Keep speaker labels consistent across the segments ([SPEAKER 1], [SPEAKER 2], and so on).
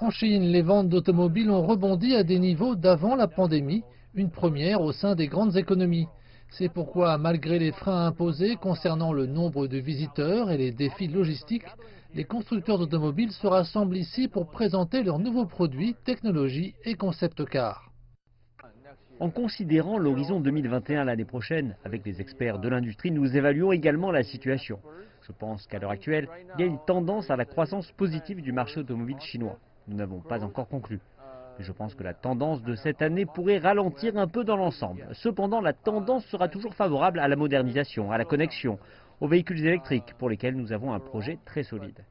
[SPEAKER 1] En Chine, les ventes d'automobiles ont rebondi à des niveaux d'avant la pandémie, une première au sein des grandes économies. C'est pourquoi, malgré les freins imposés concernant le nombre de visiteurs et les défis logistiques, les constructeurs d'automobiles se rassemblent ici pour présenter leurs nouveaux produits, technologies et concept cars.
[SPEAKER 2] En considérant l'horizon 2021 l'année prochaine, avec les experts de l'industrie, nous évaluons également la situation. Je pense qu'à l'heure actuelle, il y a une tendance à la croissance positive du marché automobile chinois. Nous n'avons pas encore conclu. Mais je pense que la tendance de cette année pourrait ralentir un peu dans l'ensemble. Cependant, la tendance sera toujours favorable à la modernisation, à la connexion, aux véhicules électriques pour lesquels nous avons un projet très solide.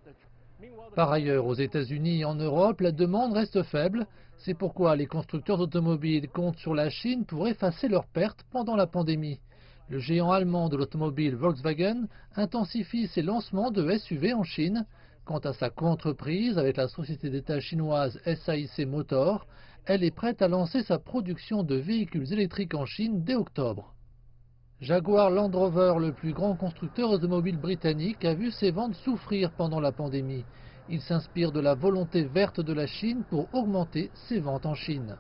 [SPEAKER 1] Par ailleurs, aux États-Unis et en Europe, la demande reste faible. C'est pourquoi les constructeurs automobiles comptent sur la Chine pour effacer leurs pertes pendant la pandémie. Le géant allemand de l'automobile Volkswagen intensifie ses lancements de SUV en Chine. Quant à sa coentreprise avec la société d'État chinoise SAIC Motor, elle est prête à lancer sa production de véhicules électriques en Chine dès octobre. Jaguar Land Rover, le plus grand constructeur automobile britannique, a vu ses ventes souffrir pendant la pandémie. Il s'inspire de la volonté verte de la Chine pour augmenter ses ventes en Chine.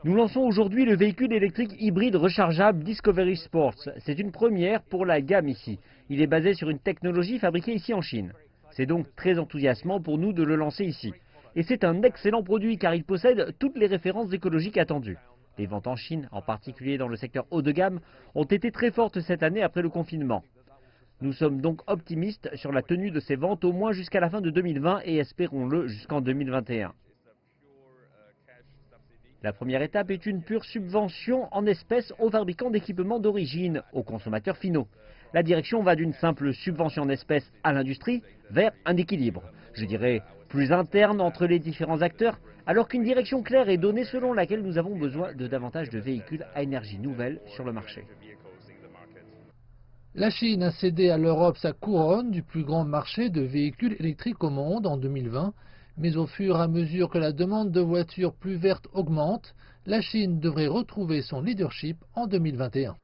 [SPEAKER 2] Nous lançons aujourd'hui le véhicule électrique hybride rechargeable Discovery Sports. C'est une première pour la gamme ici. Il est basé sur une technologie fabriquée ici en Chine. C'est donc très enthousiasmant pour nous de le lancer ici. Et c'est un excellent produit car il possède toutes les références écologiques attendues. Les ventes en Chine, en particulier dans le secteur haut de gamme, ont été très fortes cette année après le confinement. Nous sommes donc optimistes sur la tenue de ces ventes au moins jusqu'à la fin de 2020 et espérons-le jusqu'en 2021. La première étape est une pure subvention en espèces aux fabricants d'équipements d'origine, aux consommateurs finaux. La direction va d'une simple subvention en espèces à l'industrie vers un équilibre, je dirais plus interne entre les différents acteurs, alors qu'une direction claire est donnée selon laquelle nous avons besoin de davantage de véhicules à énergie nouvelle sur le marché.
[SPEAKER 1] La Chine a cédé à l'Europe sa couronne du plus grand marché de véhicules électriques au monde en 2020, mais au fur et à mesure que la demande de voitures plus vertes augmente, la Chine devrait retrouver son leadership en 2021.